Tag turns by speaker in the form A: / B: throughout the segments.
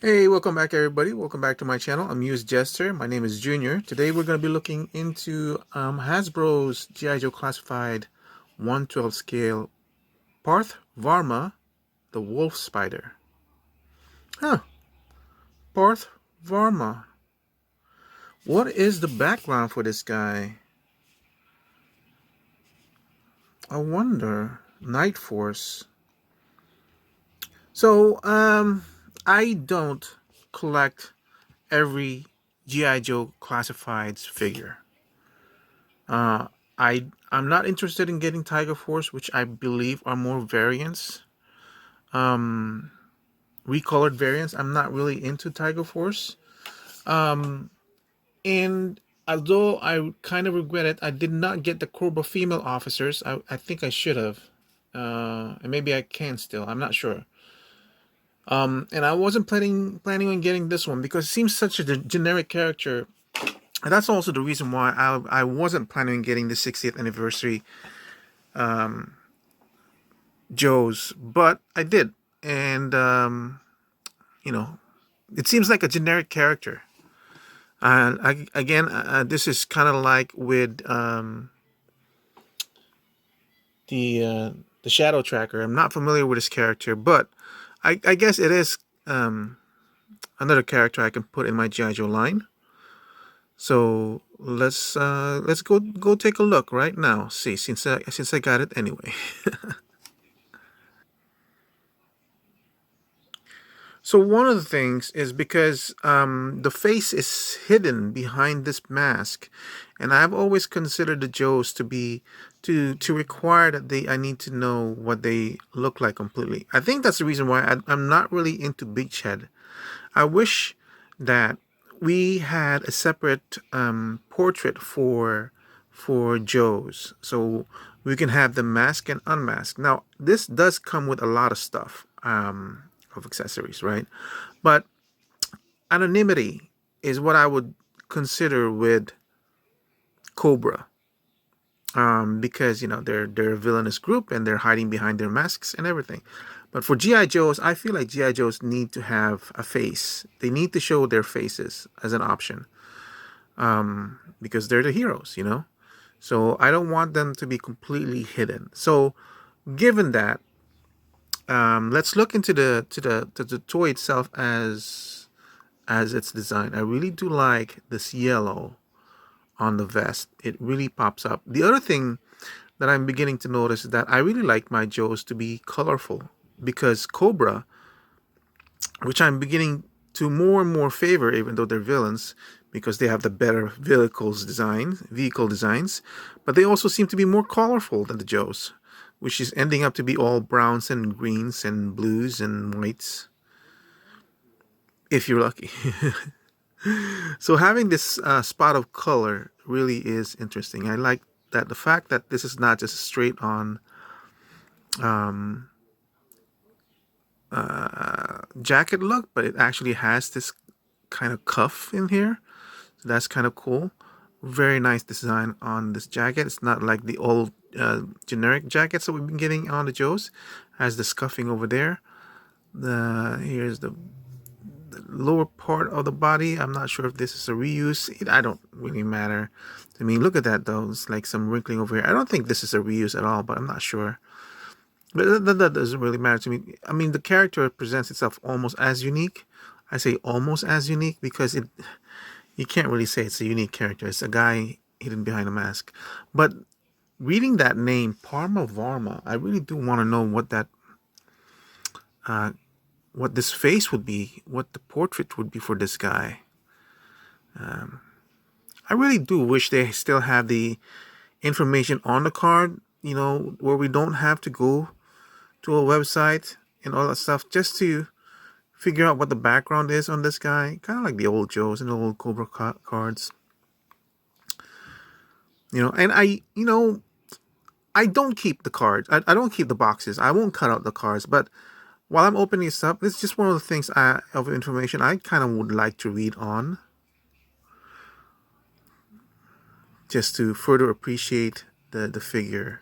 A: Hey, welcome back everybody. Welcome back to my channel. I'm Muse Jester. My name is Junior. Today we're going to be looking into Hasbro's G.I. Joe Classified 1/12 scale Parth Varma, the Wolf Spider. Huh, Parth Varma. What is the background for this guy? I wonder. Nightforce. So, I don't collect every G.I. Joe Classifieds figure. Uh, I'm not interested in getting Tiger Force, which I believe are more variants, um, recolored variants. I'm not really into Tiger Force, um, and although I kind of regret it, I did not get the Cobra female officers. I think I should have, and maybe I can still. I'm not sure. And I wasn't planning on getting this one because it seems such a generic character. And that's also the reason why I wasn't planning on getting the 60th anniversary Joe's, but I did, and you know, it seems like a generic character. Again, this is kind of like with the uh, the Shadow Tracker. I'm not familiar with his character, but I guess it is another character I can put in my GI Joe line. So let's go take a look right now. See, since I got it anyway. So one of the things is because the face is hidden behind this mask, and I've always considered the Joes to be to require that I need to know what they look like completely. I think that's the reason why I'm not really into Beachhead. I wish that we had a separate portrait for Joes, so we can have them mask and unmask. Now this does come with a lot of stuff. Of accessories, right? But anonymity is what I would consider with Cobra, because they're a villainous group and they're hiding behind their masks and everything. But for GI Joes, I feel like GI Joes need to have a face. They need to show their faces as an option, because they're the heroes. So I don't want them to be completely hidden. So given that, let's look into the toy itself as its design. I really do like this yellow on the vest. It really pops up. The other thing that I'm beginning to notice is that I really like my Joes to be colorful, because Cobra, which I'm beginning to more and more favor, even though they're villains, because they have the better vehicle designs, but they also seem to be more colorful than the Joes, which is ending up to be all browns and greens and blues and whites, if you're lucky. So having this spot of color really is interesting. I like that the fact that this is not just a straight on jacket look, but it actually has this kind of cuff in here. So that's kind of cool. Very nice design on this jacket. It's not like the old generic jackets that we've been getting on the Joes. Has the scuffing over there. Here's the lower part of the body. I'm not sure if this is a reuse. I don't really matter to me. Look at that though. It's like some wrinkling over here. I don't think this is a reuse at all, but I'm not sure. But that doesn't really matter to me. I mean, the character presents itself almost as unique. I say almost as unique because you can't really say it's a unique character. It's a guy hidden behind a mask. But reading that name, Parma Varma, I really do want to know what this face would be, what the portrait would be for this guy. I really do wish they still have the information on the card, where we don't have to go to a website and all that stuff just to figure out what the background is on this guy. Kind of like the old Joes and the old Cobra cards. And I don't keep the cards. I don't keep the boxes. I won't cut out the cards. But while I'm opening this up, it's just one of the things of information I kind of would like to read on, just to further appreciate the figure.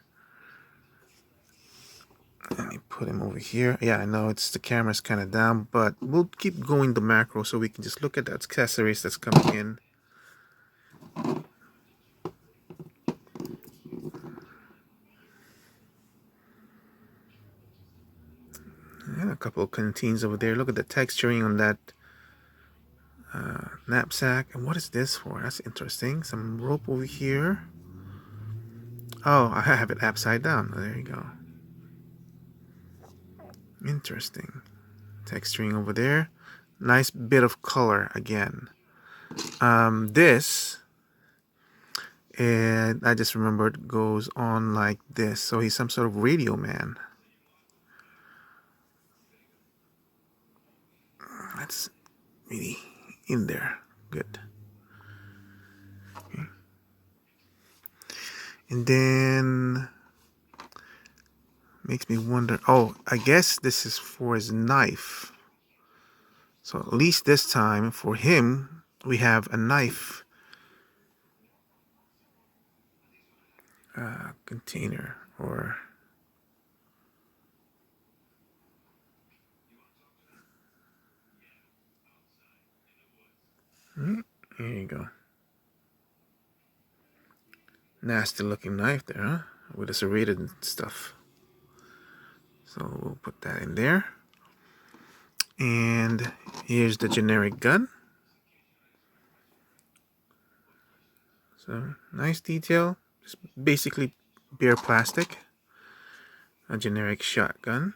A: Let me put him over here. Yeah, I know the camera's kind of down, but we'll keep going the macro so we can just look at the accessories that's coming in. And a couple of canteens over there. Look at the texturing on that knapsack. And what is this for? That's interesting. Some rope over here. Oh, I have it upside down. There you go. Interesting. Texturing over there. Nice bit of color again. This, and I just remembered, goes on like this. So he's some sort of radio man. That's really in there. Good. Okay. And then makes me wonder. Oh, I guess this is for his knife. So at least this time for him, we have a knife container or. There you go. Nasty looking knife there, huh? With the serrated stuff. So we'll put that in there. And here's the generic gun. So nice detail. Just basically bare plastic. A generic shotgun.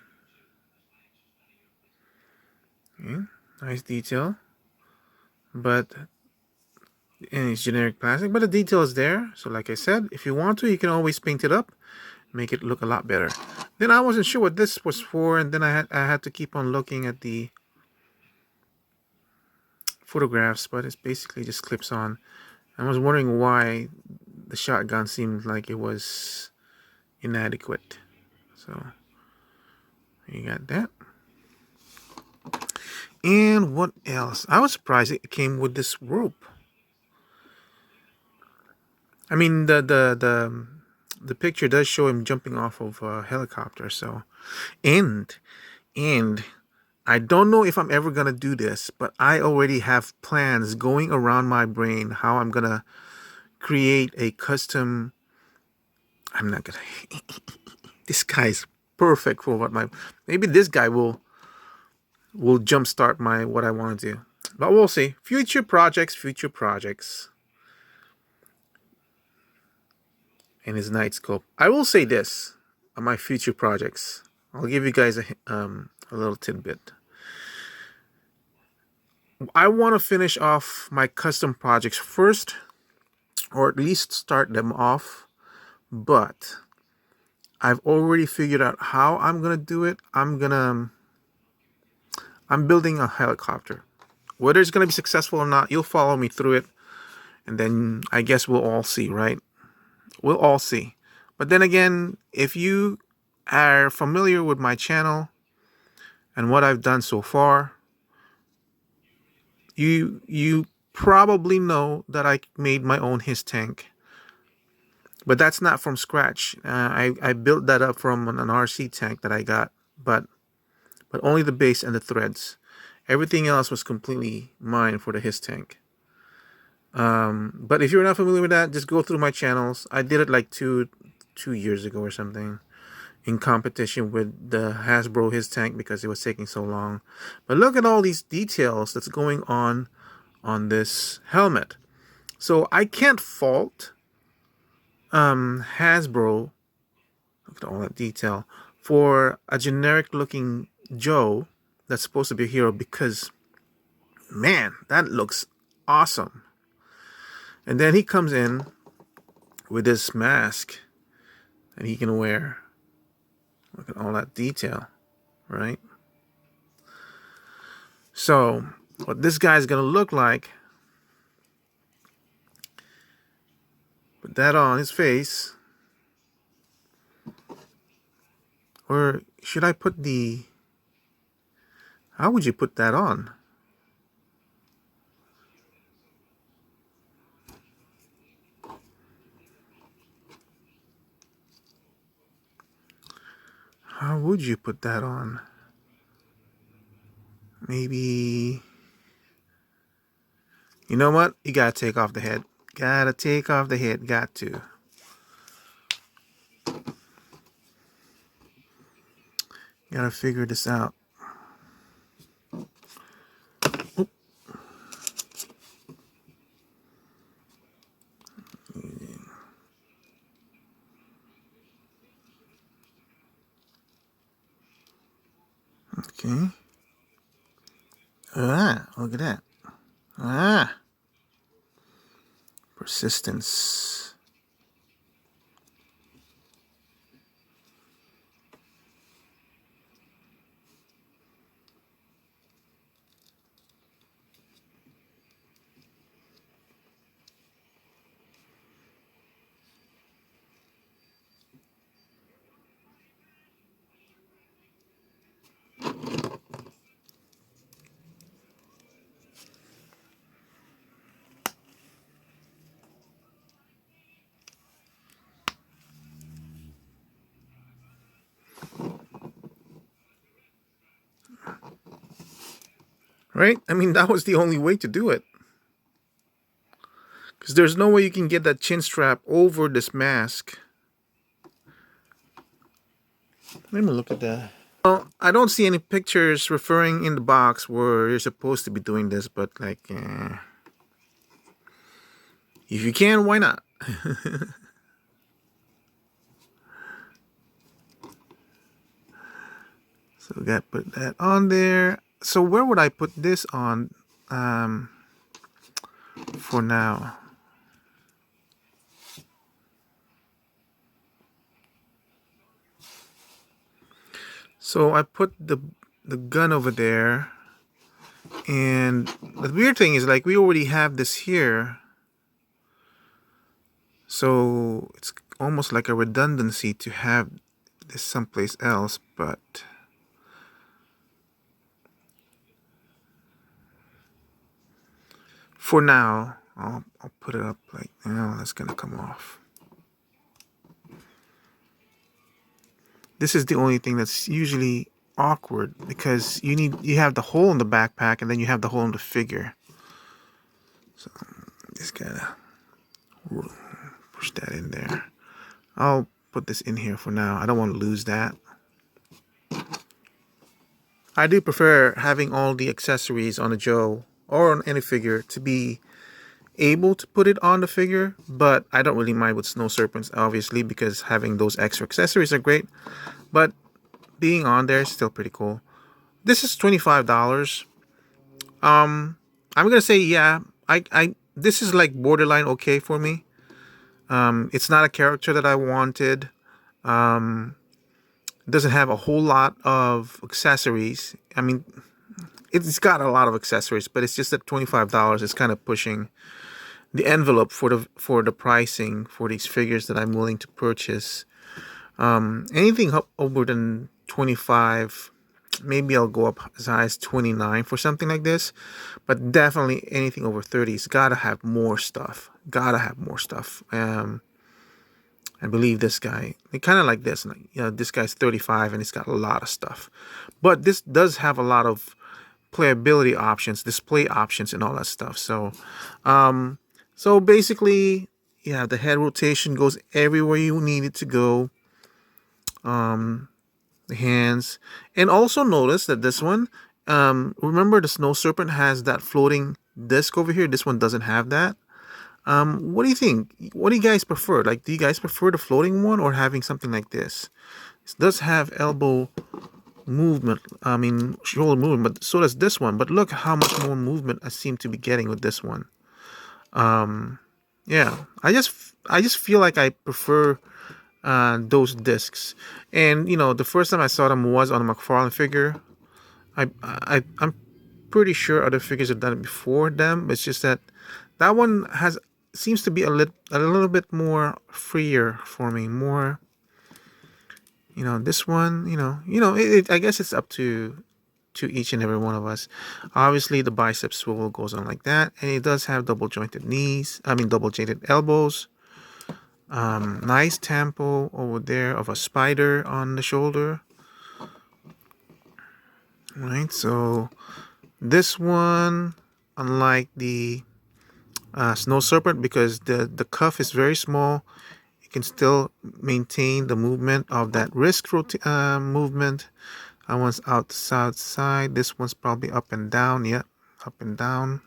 A: Okay. Nice detail. But and it's generic plastic, but the detail is there. So like I said, if you want to, you can always paint it up, make it look a lot better. Then I wasn't sure what this was for, and then I had to keep on looking at the photographs, but it's basically just clips on. I was wondering why the shotgun seemed like it was inadequate. So you got that. And what else? I was surprised it came with this rope. I mean, the picture does show him jumping off of a helicopter. So, and I don't know if I'm ever gonna do this, but I already have plans going around my brain how I'm gonna create a custom. I'm not gonna. This guy's perfect for what my. Maybe this guy will jumpstart my what I want to do, but we'll see. Future projects. And his night scope. I will say this on my future projects. I'll give you guys a little tidbit. I want to finish off my custom projects first, or at least start them off. But I've already figured out how I'm gonna do it. I'm building a helicopter. Whether it's gonna be successful or not, you'll follow me through it, and then I guess we'll all see, right? We'll all see. But then again, if you are familiar with my channel and what I've done so far, you probably know that I made my own his tank. But that's not from scratch. I built that up from an RC tank that I got, but only the base and the threads. Everything else was completely mine for the his tank. But if you're not familiar with that, just go through my channels. I did it like two years ago or something, in competition with the Hasbro his tank because it was taking so long. But look at all these details that's going on this helmet. So I can't fault Hasbro. Look at all that detail for a generic looking Joe that's supposed to be a hero, because man, that looks awesome. And then he comes in with this mask that he can wear. Look at all that detail, right? So what this guy's gonna look like, put that on his face. Or should I put the, how would you put that on? How would you put that on? Maybe... You know what? You gotta take off the head. Gotta take off the head. Got to. Gotta figure this out. Oop. Okay. Ah, look at that. Ah. Persistence. Right? I mean, that was the only way to do it. Because there's no way you can get that chin strap over this mask. Let me look at that. Well, I don't see any pictures referring in the box where you're supposed to be doing this, but like, if you can, why not? So we got to put that on there. So where would I put this on for now? So I put the gun over there. And the weird thing is, like, we already have this here. So it's almost like a redundancy to have this someplace else, but for now, I'll put it up like now. That's gonna come off. This is the only thing that's usually awkward because you have the hole in the backpack and then you have the hole in the figure. So just gotta push that in there. I'll put this in here for now. I don't want to lose that. I do prefer having all the accessories on a Joe or on any figure to be able to put it on the figure, but I don't really mind with Snow Serpents, obviously, because having those extra accessories are great, but being on there is still pretty cool. This is $25. I'm gonna say, yeah, I this is like borderline okay for me. It's not a character that I wanted. It doesn't have a whole lot of accessories. I mean, it's got a lot of accessories, but it's just that $25 is kind of pushing the envelope for the pricing for these figures that I'm willing to purchase. Anything up over than 25, maybe I'll go up as high as 29 for something like this, but definitely anything over 30's gotta have more stuff. Gotta have more stuff. I believe this guy, kind of like this. You know, this guy's 35 and it's got a lot of stuff, but this does have a lot of playability options, display options, and all that stuff. So, so basically, yeah, the head rotation goes everywhere you need it to go. The hands, and also notice that this one, remember the Snow Serpent has that floating disc over here. This one doesn't have that. What do you think? What do you guys prefer? Like, do you guys prefer the floating one or having something like this? This does have elbow movement, I mean shoulder movement, but so does this one. But look how much more movement I seem to be getting with this one. Yeah, I just feel like I prefer those discs. And you know, the first time I saw them was on a McFarlane figure. I'm pretty sure other figures have done it before them. It's just that that one seems to be a little bit more freer for me, more. You know, this one, I guess it's up to each and every one of us. Obviously, the bicep swivel goes on like that, and it does have double jointed knees. I mean, double jointed elbows. Nice tempo over there of a spider on the shoulder. Right, so this one, unlike the Snow Serpent, because the cuff is very small, you can still maintain the movement of that wrist movement. That one's out to side. This one's probably up and down. Yep, up and down.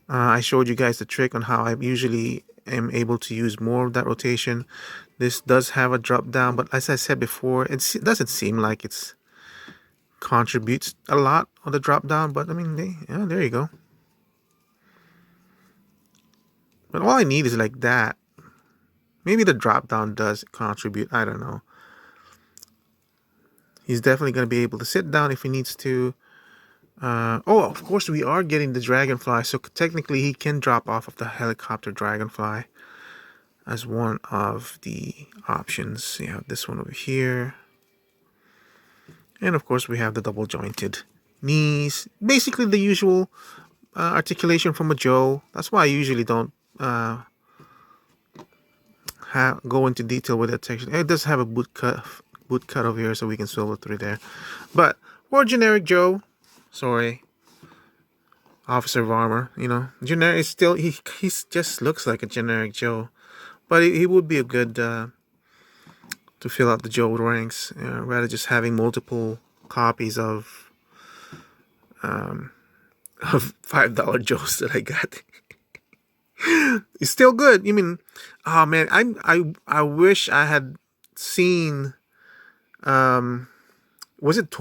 A: I showed you guys the trick on how I usually am able to use more of that rotation. This does have a drop down, but as I said before, it doesn't seem like it's contributes a lot on the drop down. But I mean, yeah, there you go. But all I need is like that. Maybe the drop down does contribute. I don't know. He's definitely going to be able to sit down if he needs to. Oh, of course, we are getting the Dragonfly, so technically he can drop off of the helicopter Dragonfly as one of the options. You have this one over here. And of course, we have the double jointed knees. Basically, the usual articulation from a Joe. That's why I usually don't go into detail with that section. It does have a boot cut over here, so we can swivel through there. But for generic Joe, sorry, officer of armor, you know, generic is still he just looks like a generic Joe, but he would be a good to fill out the Joe ranks, rather just having multiple copies of $5 Joes that I got. It's still good. I mean, oh man, I wish I had seen was it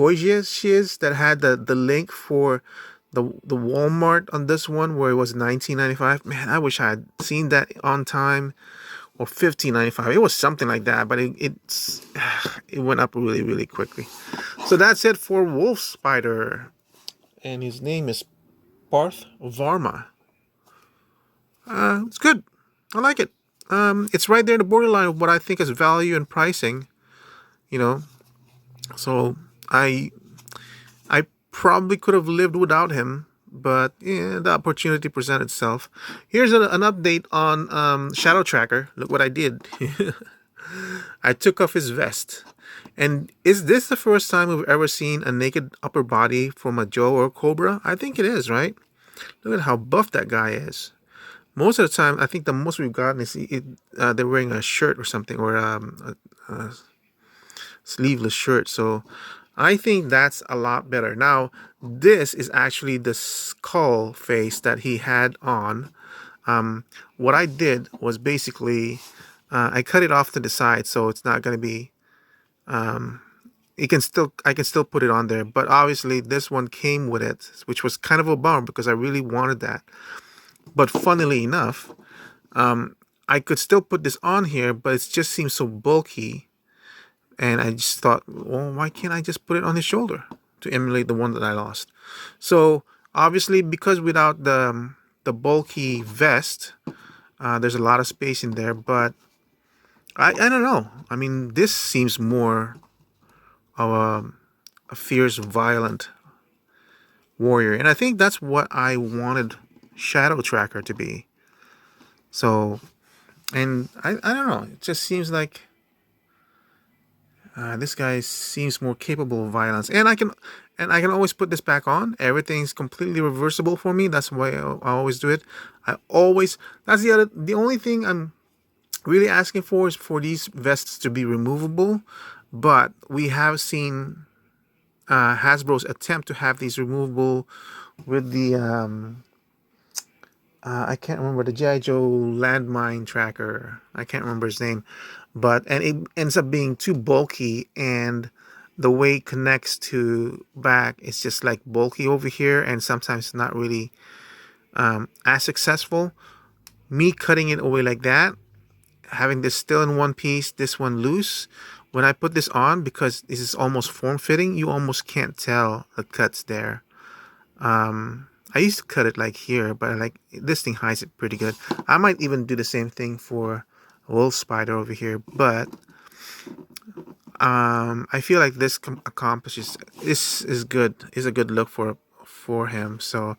A: Shiz that had the link for the Walmart on this one where it was $19.95. Man, I wish I had seen that on time, or $15.95. It was something like that, but it went up really quickly. So that's it for Wolfspider, and his name is Parth Varma. It's good. I like it. It's right there in the borderline of what I think is value and pricing. You know, so I probably could have lived without him, but yeah, the opportunity presented itself. Here's an update on Shadow Tracker. Look what I did. I took off his vest. And is this the first time we've ever seen a naked upper body from a Joe or Cobra? I think it is, right? Look at how buff that guy is. Most of the time, I think the most we've gotten is they're wearing a shirt or something, or a sleeveless shirt. So I think that's a lot better. Now, this is actually the skull face that he had on. What I did was basically I cut it off to the side, so it's not going to be. I can still put it on there, but obviously this one came with it, which was kind of a bummer because I really wanted that. But funnily enough, I could still put this on here, but it just seems so bulky. And I just thought, well, why can't I just put it on his shoulder to emulate the one that I lost? So obviously, because without the bulky vest, there's a lot of space in there. But I don't know. I mean, this seems more of a fierce, violent warrior, and I think that's what I wanted Shadow Tracker to be. So, and I don't know. It just seems like this guy seems more capable of violence, and I can always put this back on. Everything's completely reversible for me. That's why I always do it. That's the only thing I'm really asking for is for these vests to be removable. But we have seen Hasbro's attempt to have these removable with the I can't remember, the G.I. Joe landmine tracker. I can't remember his name, and it ends up being too bulky, and the way it connects to back is just like bulky over here, and sometimes not really as successful. Me cutting it away like that, having this still in one piece, this one loose. When I put this on, because this is almost form-fitting, you almost can't tell the cuts there. I used to cut it like here, but like this thing hides it pretty good. I might even do the same thing for Wolfspider over here, but I feel like this accomplishes. This is good. Is a good look for him. So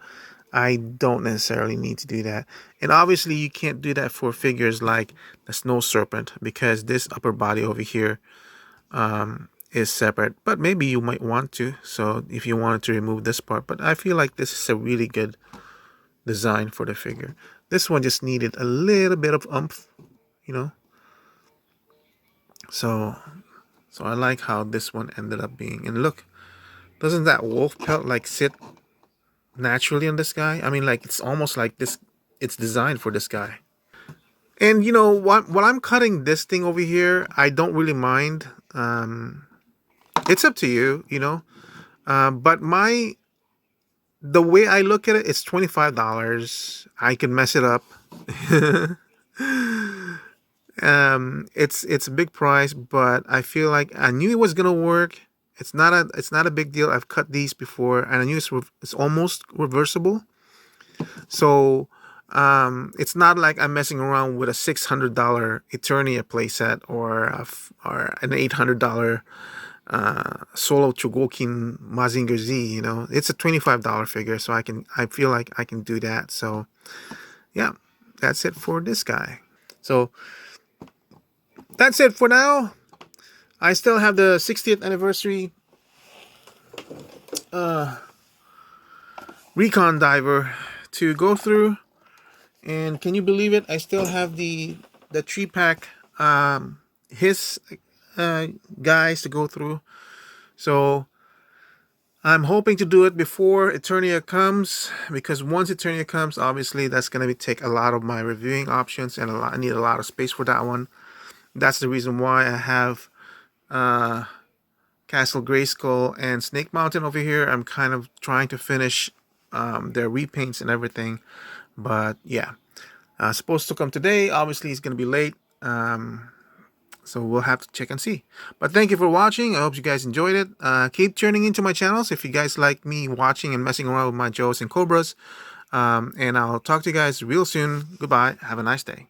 A: I don't necessarily need to do that. And obviously, you can't do that for figures like the Snow Serpent, because this upper body over here is separate, but maybe you might want to. So if you wanted to remove this part, but I feel like this is a really good design for the figure. This one just needed a little bit of oomph, you know. So I like how this one ended up being. And look, doesn't that wolf pelt like sit naturally on this guy? I mean, like it's almost like this. It's designed for this guy. And you know what? While I'm cutting this thing over here, I don't really mind. It's up to you, you know. But the way I look at it, it's $25. I can mess it up. It's a big price, but I feel like I knew it was gonna work. It's not a big deal. I've cut these before, and I knew it's almost reversible. So it's not like I'm messing around with a $600 Eternia playset or an $800 Solo Chogokin Mazinger Z. You know, it's a $25 figure, so I feel like I can do that. So yeah, that's it for this guy. So that's it for now. I still have the 60th anniversary Recon Diver to go through, and can you believe it? I still have the 3-pack his guys to go through. So I'm hoping to do it before Eternia comes, because once Eternia comes, obviously that's going to take a lot of my reviewing options, and I need a lot of space for that one. That's the reason why I have Castle Grayskull and Snake Mountain over here. I'm kind of trying to finish their repaints and everything. But yeah, supposed to come today. Obviously, it's going to be late. So we'll have to check and see. But thank you for watching. I hope you guys enjoyed it. Keep tuning into my channels if you guys like me watching and messing around with my Joes and Cobras. And I'll talk to you guys real soon. Goodbye. Have a nice day.